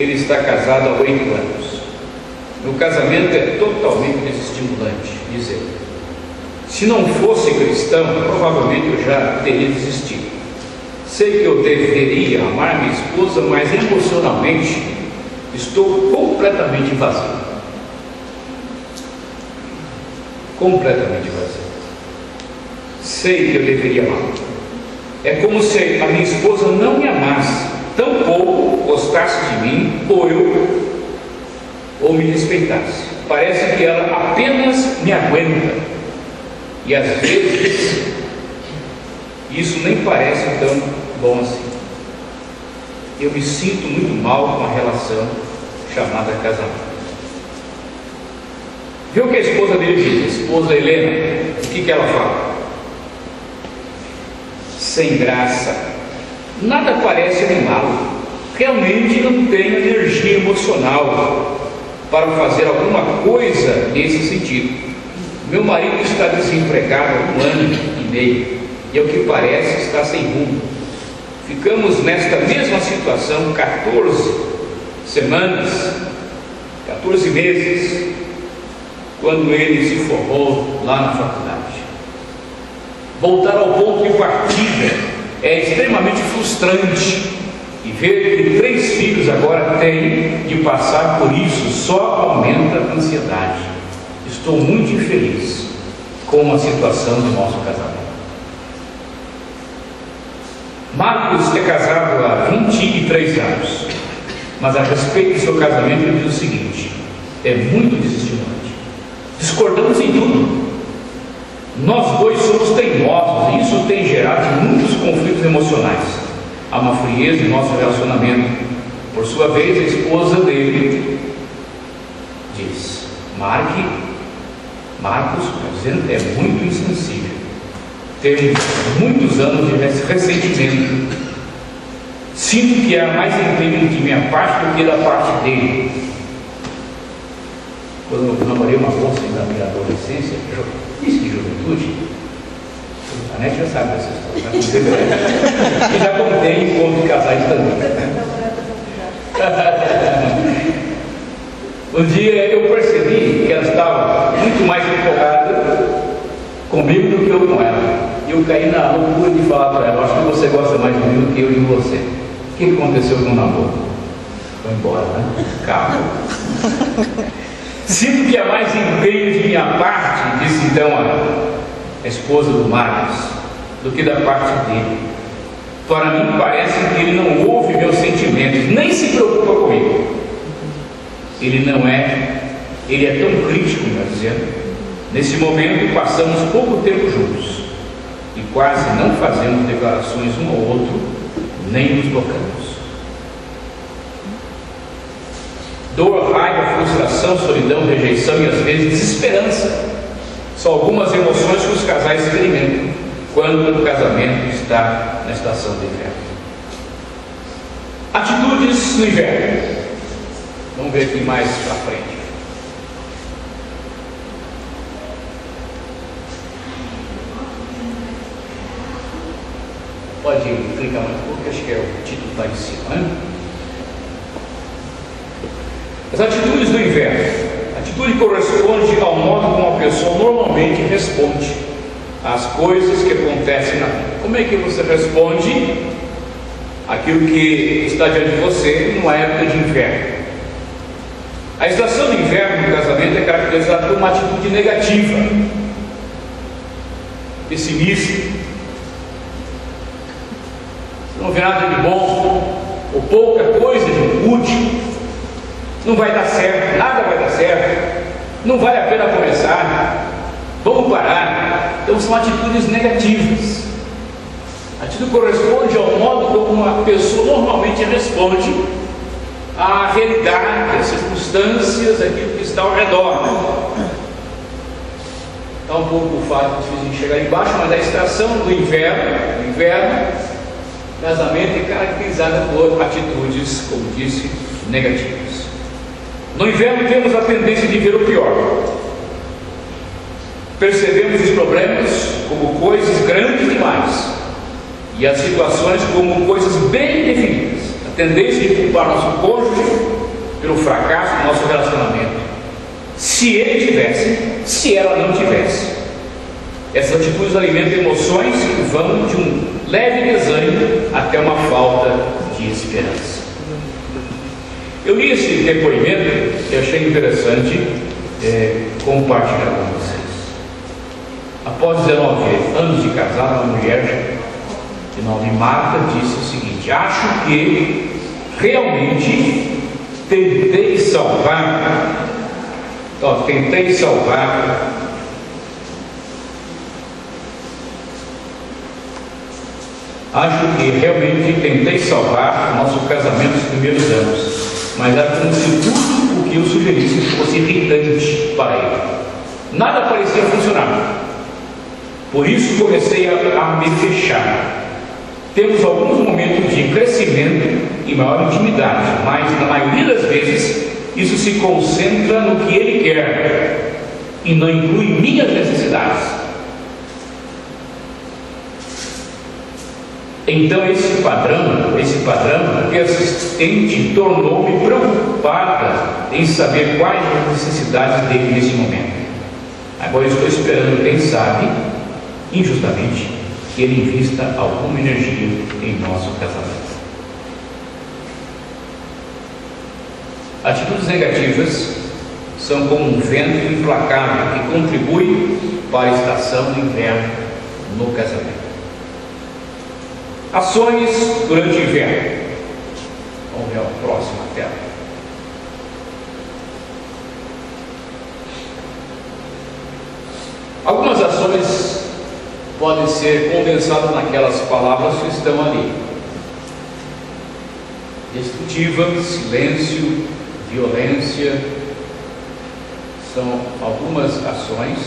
Ele está casado há 8 anos. Meu casamento é totalmente desestimulante, diz ele. Se não fosse cristão, provavelmente eu já teria desistido. Sei que eu deveria amar minha esposa, mas emocionalmente estou completamente vazio. Completamente vazio. Sei que eu deveria amar. É como se a minha esposa não me amasse, tampouco gostasse de mim, ou me respeitasse. Parece que ela apenas me aguenta. E às vezes isso nem parece tão bom assim. Eu me sinto muito mal com a relação chamada casamento. Viu o que a esposa dele diz? A esposa Helena, o que ela fala? Sem graça, nada parece animá-lo. Realmente não tem energia emocional para fazer alguma coisa nesse sentido. Meu marido está desempregado há 1 ano e meio e, ao que parece, está sem rumo. Ficamos nesta mesma situação 14 semanas, 14 meses, quando ele se formou lá na faculdade. Voltar ao ponto de partida é extremamente frustrante, e ver que 3 filhos agora têm de passar por isso só aumenta a ansiedade. Estou muito infeliz com a situação do nosso casamento. Marcos é casado há 23 anos, mas a respeito do seu casamento ele diz o seguinte: é muito desestimulante. Discordamos em tudo. Nós dois somos teimosos e isso tem gerado muitos conflitos emocionais. Há uma frieza em nosso relacionamento. Por sua vez, a esposa dele diz: Marcos, é muito insensível. Temos muitos anos de ressentimento. Sinto que há mais empenho de minha parte do que da parte dele. Quando eu namorei uma moça na minha adolescência, isso de juventude, a NET já sabe dessa história, e já contei em encontro de casais também. Um dia eu percebi que ela estava muito mais empolgada comigo do que eu com ela. E eu caí na loucura de falar para ela: acho que você gosta mais de mim do que eu de você. O que aconteceu com o namoro? Foi embora, né? Acabou. Sinto que há mais empenho de minha parte, disse então a esposa do Marcos, do que da parte dele. Para mim parece que ele não ouve meus sentimentos, nem se preocupa comigo. Ele é tão crítico, melhor dizendo. Nesse momento passamos pouco tempo juntos e quase não fazemos declarações um ao outro, nem nos tocamos. Dor, raiva, frustração, solidão, rejeição e às vezes desesperança são algumas emoções que os casais experimentam quando o casamento está na estação do inverno. Atitudes no inverno. Vamos ver aqui mais para frente. Pode clicar mais um pouco, acho que é o título que está em cima, né? As atitudes do inverno. A atitude corresponde ao modo como a pessoa normalmente responde às coisas que acontecem na vida. Como é que você responde àquilo que está diante de você numa época de inverno? A estação do inverno no casamento é caracterizada por uma atitude negativa, pessimista. Você não vê nada de bom, ou pouca coisa de útil. Não vai dar certo, nada vai dar certo, não vale a pena começar, vamos parar. Então são atitudes negativas. A atitude corresponde ao modo como uma pessoa normalmente responde à realidade, às circunstâncias, aquilo que está ao redor. Está um pouco difícil de chegar embaixo, mas a estação do inverno, o casamento é caracterizada por atitudes, como disse, negativas. No inverno temos a tendência de ver o pior. Percebemos os problemas como coisas grandes demais e as situações como coisas bem definidas. A tendência de culpar nosso cônjuge pelo fracasso do nosso relacionamento, se ele tivesse, se ela não tivesse. Essas atitudes alimentam emoções que vão de um leve desânimo até uma falta de esperança. Eu li esse depoimento e achei interessante compartilhar com vocês. Após 19 anos de casado, uma mulher de nome Marta disse o seguinte: acho que realmente tentei salvar o nosso casamento nos primeiros anos, mas era como se tudo o que eu sugerisse fosse irritante para ele. Nada parecia funcionar. Por isso comecei a me fechar. Temos alguns momentos de crescimento e maior intimidade, mas na maioria das vezes isso se concentra no que ele quer e não inclui minhas necessidades. Então esse padrão persistente tornou-me preocupada em saber quais as necessidades dele nesse momento. Agora estou esperando, quem sabe, injustamente, que ele invista alguma energia em nosso casamento. Atitudes negativas são como um vento implacável que contribui para a estação do inverno no casamento. Ações durante o inverno. Vamos ver a próxima tela. Algumas ações podem ser condensadas naquelas palavras que estão ali: destrutiva, silêncio, violência. São algumas ações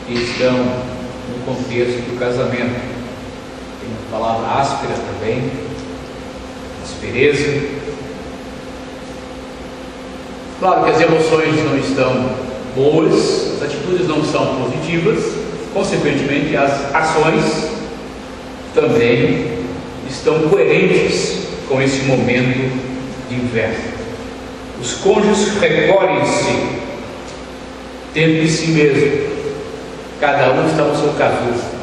que estão no contexto do casamento. Tem a palavra áspera também, aspereza. Claro que as emoções não estão boas, as atitudes não são positivas, consequentemente as ações também estão coerentes com esse momento de inverno. Os cônjuges recolhem-se dentro de si mesmo, cada um está no seu casulo,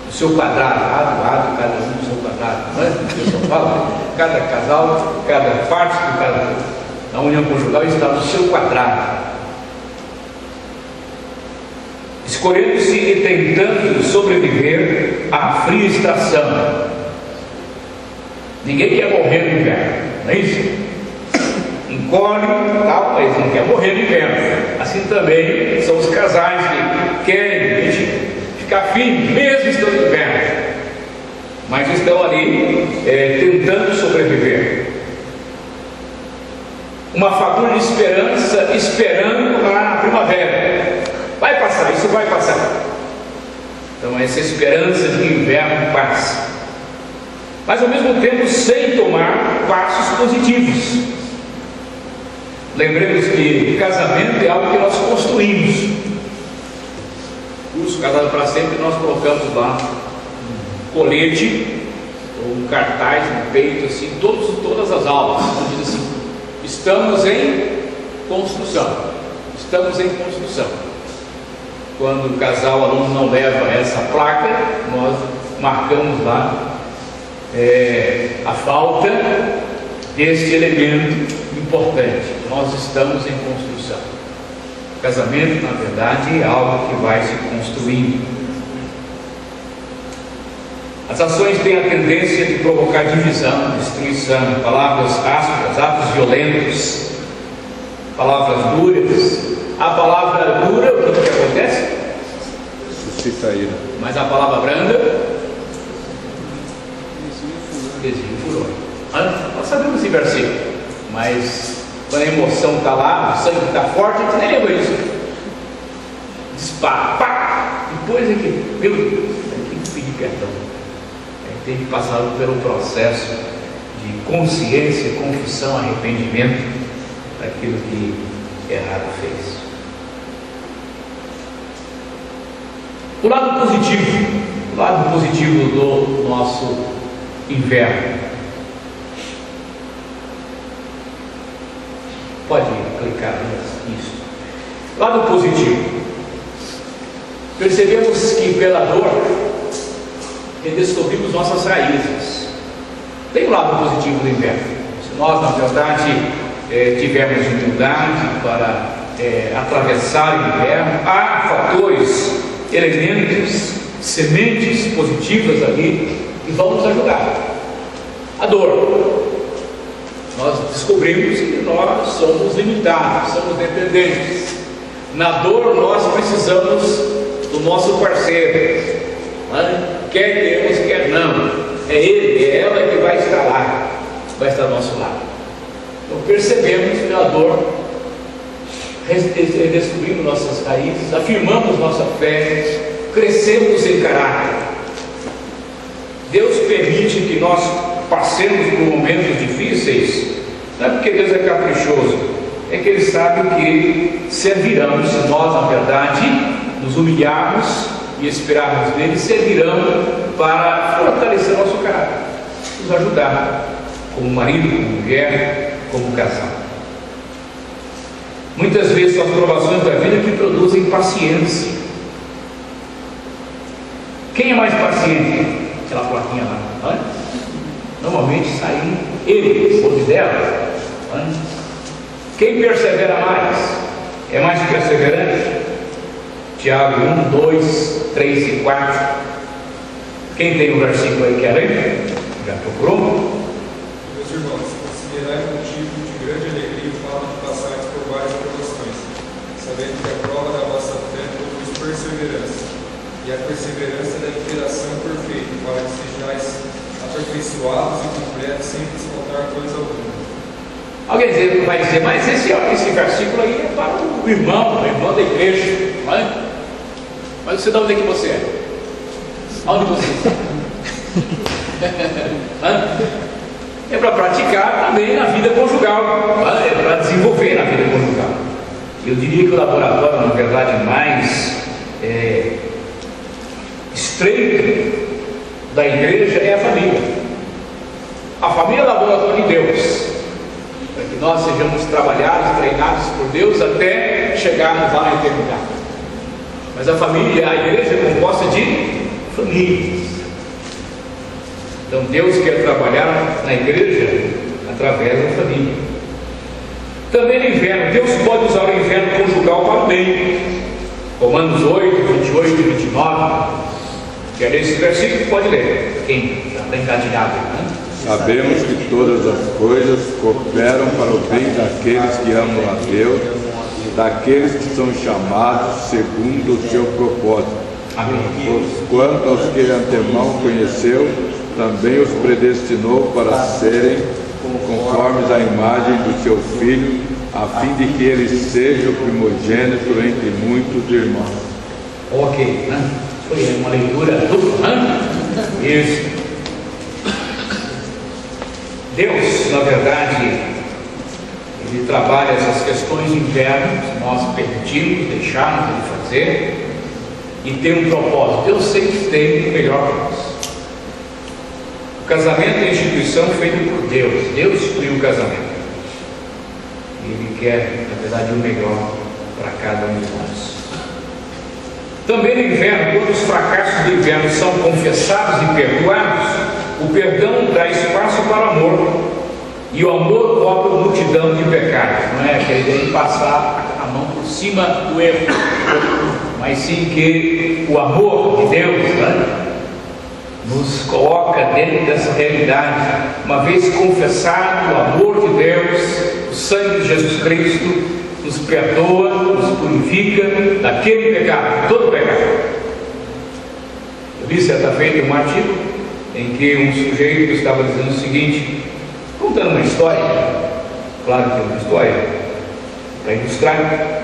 no seu quadrado, cada um no seu quadrado, não é? O pessoal fala, cada casal, cada parte do casamento, na união conjugal está no seu quadrado, escolhendo-se e tentando sobreviver à fria estação. Ninguém quer morrer no inverno, não é isso? Encolhe, tal, mas não quer morrer no inverno. Assim também são os casais que querem ficar firmes, mesmo estando no inverno, mas estão ali tentando sobreviver. Uma fagulha de esperança esperando a primavera. Vai passar, isso vai passar. Então essa esperança de que o inverno passe, mas ao mesmo tempo sem tomar passos positivos. Lembremos que casamento é algo que nós construímos. Os casados para sempre, nós colocamos lá um colete ou um cartaz no peito, assim, todas as aulas, onde diz assim: estamos em construção. Estamos em construção. Quando o casal, o aluno não leva essa placa, nós marcamos lá a falta deste elemento importante. Nós estamos em construção. O casamento, na verdade, é algo que vai se construindo. As ações têm a tendência de provocar divisão, destruição, palavras ásperas, atos violentos, palavras duras. A palavra dura, o que acontece? Suscita ira. Mas a palavra branda, desvia o furor. Nós sabemos esse versículo, mas quando a emoção está lá, o sangue está forte, a gente nem lembra isso. Dispara, pá! Depois é que, meu Deus, tem que pedir perdão. Tem que passar pelo processo de consciência, confissão, arrependimento daquilo que errado fez. O lado positivo do nosso inverno. Pode clicar nisso. Lado positivo. Percebemos que pela dor redescobrimos nossas raízes. Tem um lado positivo do inverno. Se nós, na verdade, tivermos humildade para atravessar o inverno, há fatores, elementos, sementes positivas ali que vão nos ajudar. A dor. Nós descobrimos que nós somos limitados, somos dependentes. Na dor nós precisamos do nosso parceiro, quer queremos, quer não. É ele, é ela que vai estar lá, vai estar ao nosso lado. Então percebemos que a dor, redescobrimos nossas raízes, afirmamos nossa fé, crescemos em caráter. Deus permite que nós passemos por momentos difíceis, não é porque Deus é caprichoso, é que Ele sabe que servirão, se nós, na verdade, nos humilharmos e esperarmos dele, servirão para fortalecer nosso caráter, nos ajudar, como marido, como mulher, como casal. Muitas vezes são as provações da vida que produzem paciência. Quem é mais paciente? Aquela plaquinha lá, normalmente saem ele, ou dela. Quem persevera mais? É mais perseverante? Tiago 1, 2, 3 e 4. Quem tem o versículo aí, quer ler? Já procurou? Meus irmãos, considerai motivo de grande alegria o fato de passardes por várias provações, sabendo que a prova da vossa fé produz perseverança, e a perseverança deve ter ação perfeita, para que sejais aperfeiçoados e completos, sem vos faltar coisa alguma. Alguém vai dizer, mas esse versículo aí é para o irmão da igreja, não é? Mas você, de onde é que você é? Aonde você está? É para praticar também na vida conjugal, é para desenvolver na vida conjugal. Eu diria que o laboratório, na verdade, mais estreito da igreja é a família. A família é o laboratório de Deus, para que nós sejamos trabalhados, treinados por Deus até chegarmos lá na eternidade. Mas a família, a igreja é composta de famílias. Então Deus quer trabalhar na igreja através da família. Também no inverno, Deus pode usar o inverno conjugal para o bem. Romanos 8, 28 e 29. Quer ler esse versículo? Pode ler. Quem está encadeado, né? Sabemos que todas as coisas cooperam para o bem daqueles que amam a Deus, daqueles que são chamados segundo o seu propósito. Amém. Quanto aos que de antemão conheceu, também os predestinou para serem conformes à imagem do seu Filho, a fim de que ele seja o primogênito entre muitos irmãos. Ok, né? Foi uma leitura dupla, né? Isso. Deus, na verdade, Ele trabalha essas questões de inverno, se nós permitirmos, deixarmos Ele fazer, e tem um propósito. Deus sempre tem o melhor para nós. O casamento é a instituição feita por Deus. Deus instituiu o casamento. Ele quer, na verdade, o melhor para cada um de nós. Também no inverno, quando os fracassos do inverno são confessados e perdoados, o perdão dá espaço para o amor, e o amor cobre multidão de pecados. Não é querer passar a mão por cima do erro, mas sim que o amor de Deus, né, nos coloca dentro dessa realidade. Uma vez confessado o amor de Deus, o sangue de Jesus Cristo nos perdoa, nos purifica daquele pecado, todo pecado. Eu li certa feita um artigo em que um sujeito estava dizendo o seguinte, contando uma história, claro que é uma história, para ilustrar,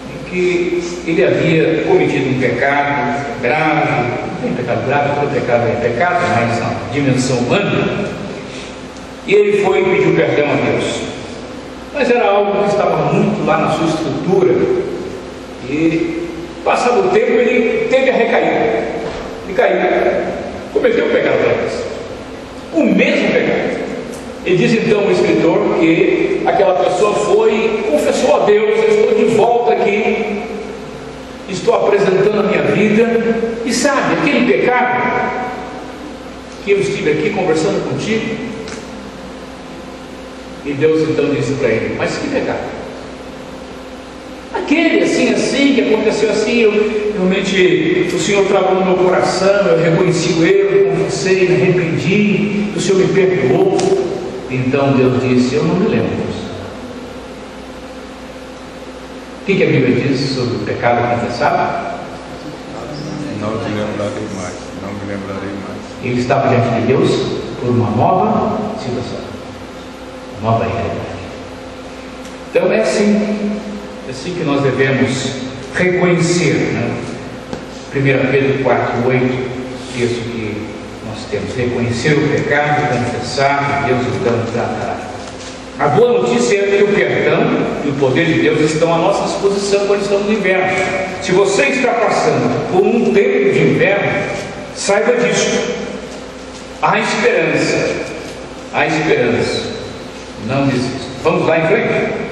em que ele havia cometido um pecado grave. Não tem pecado grave, todo pecado é pecado, mas na dimensão humana, e ele foi e pediu perdão a Deus. Mas era algo que estava muito lá na sua estrutura, e passado o tempo ele teve a recaída, e caiu, cometeu o pecado outra vez, o mesmo pecado. Ele diz então o escritor que aquela pessoa foi estou apresentando a minha vida, e sabe, aquele pecado que eu estive aqui conversando contigo, e Deus então disse para ele: mas que pecado? Aquele assim, que aconteceu assim, realmente o Senhor trabalhou no meu coração, eu reconheci o erro, confessei, me arrependi, o Senhor me perdoou. Então Deus disse: eu não me lembro disso. O que a Bíblia diz sobre o pecado confessado? Não te lembrarei mais, não me lembrarei mais. Ele estava diante de Deus por uma nova situação, uma nova realidade. Então é assim que nós devemos reconhecer, né? 1 Pedro 4,8, texto que nós temos: reconhecer o pecado, confessar, e Deus então tratará. A boa notícia é que o perdão e o poder de Deus estão à nossa disposição quando estamos no inverno. Se você está passando por um tempo de inverno, saiba disso. Há esperança, não desista. Vamos lá em frente.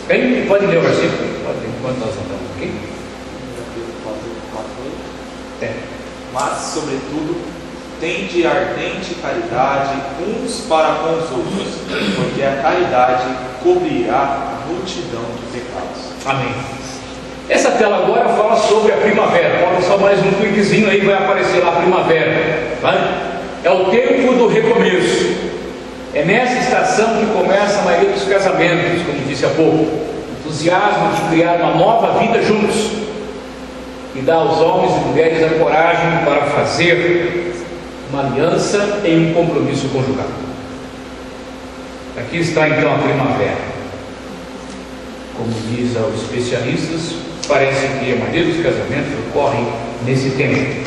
Bem, pode ler o versículo? Pode ler, enquanto nós andamos aqui. Mas, sobretudo, tende ardente caridade uns para com os outros, porque a caridade cobrirá a multidão de pecados. Amém. Essa tela agora fala sobre a primavera. Bota só mais um cliquezinho aí, vai aparecer lá a primavera. Tá? É o tempo do recomeço. É nessa estação que começa a maioria dos casamentos, como disse há pouco. Entusiasmo de criar uma nova vida juntos e dar aos homens e mulheres a coragem para fazer uma aliança em um compromisso conjugal. Aqui está então a primavera. Como diz os especialistas, parece que a maioria dos casamentos ocorrem nesse tempo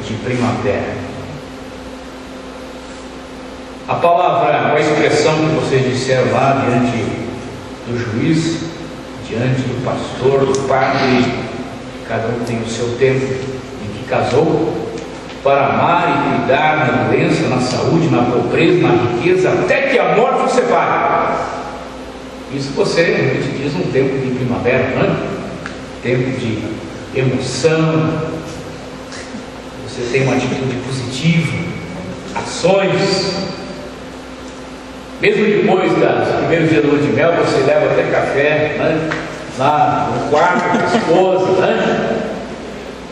de primavera. A palavra, a expressão que vocês disseram lá diante do juiz, diante do pastor, do padre, cada um tem o seu tempo em que casou, para amar e cuidar na doença, na saúde, na pobreza, na riqueza, até que a morte os separe. Isso você realmente diz um tempo de primavera, não é? Tempo de emoção, você tem uma atitude positiva, ações. Mesmo depois dos primeiros dias da lua de mel, você leva até café, né? Lá no quarto com a esposa, né?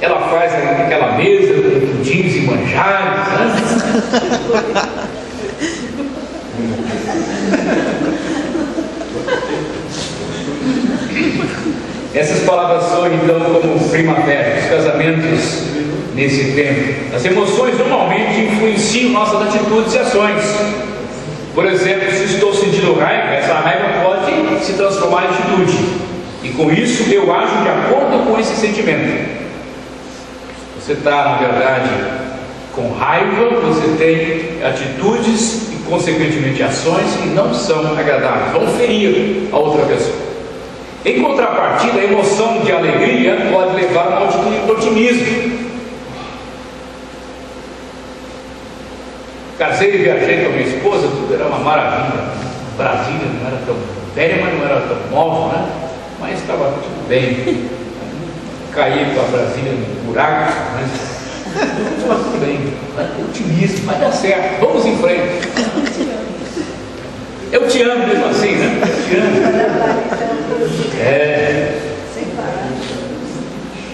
Ela faz aquela mesa com pudins e manjares, né? Essas palavras soam então como primavera, os casamentos nesse tempo. As emoções normalmente influenciam nossas atitudes e ações. Por exemplo, se estou sentindo raiva, essa raiva pode se transformar em atitude, e com isso eu ajo de acordo com esse sentimento. Você está, na verdade, com raiva, você tem atitudes e, consequentemente, ações que não são agradáveis, vão ferir a outra pessoa. Em contrapartida, a emoção de alegria pode levar a uma atitude de otimismo. Casei e viajei com a minha esposa, tudo era uma maravilha. Brasília não era tão velha, mas não era tão nova, né? Mas estava tudo bem. Caí para Brasília no buraco, mas estava tudo bem. Otimismo, vai dar certo, vamos em frente. Eu te amo mesmo assim, né? Eu te amo.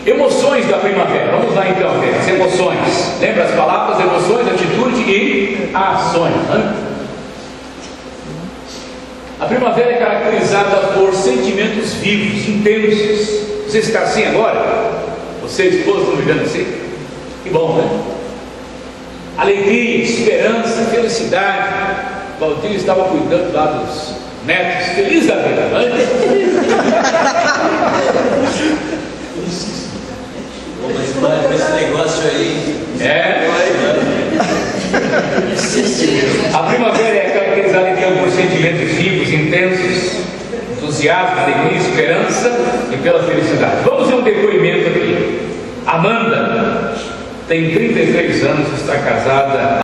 Emoções da primavera. Vamos lá então ver as emoções. Lembra as palavras, emoções, atitude e ações, né? A primavera é caracterizada por sentimentos vivos, intensos. Você está assim agora? Você e a esposa estão vivendo assim? Que bom, né? Alegria, esperança, felicidade. Valdir estava cuidando lá dos netos, feliz da vida, né? Mas esse negócio aí. A primavera é caracterizada então por sentimentos vivos, intensos, entusiasmo, alegria, esperança e pela felicidade. Vamos ver um depoimento aqui. Amanda tem 33 anos, está casada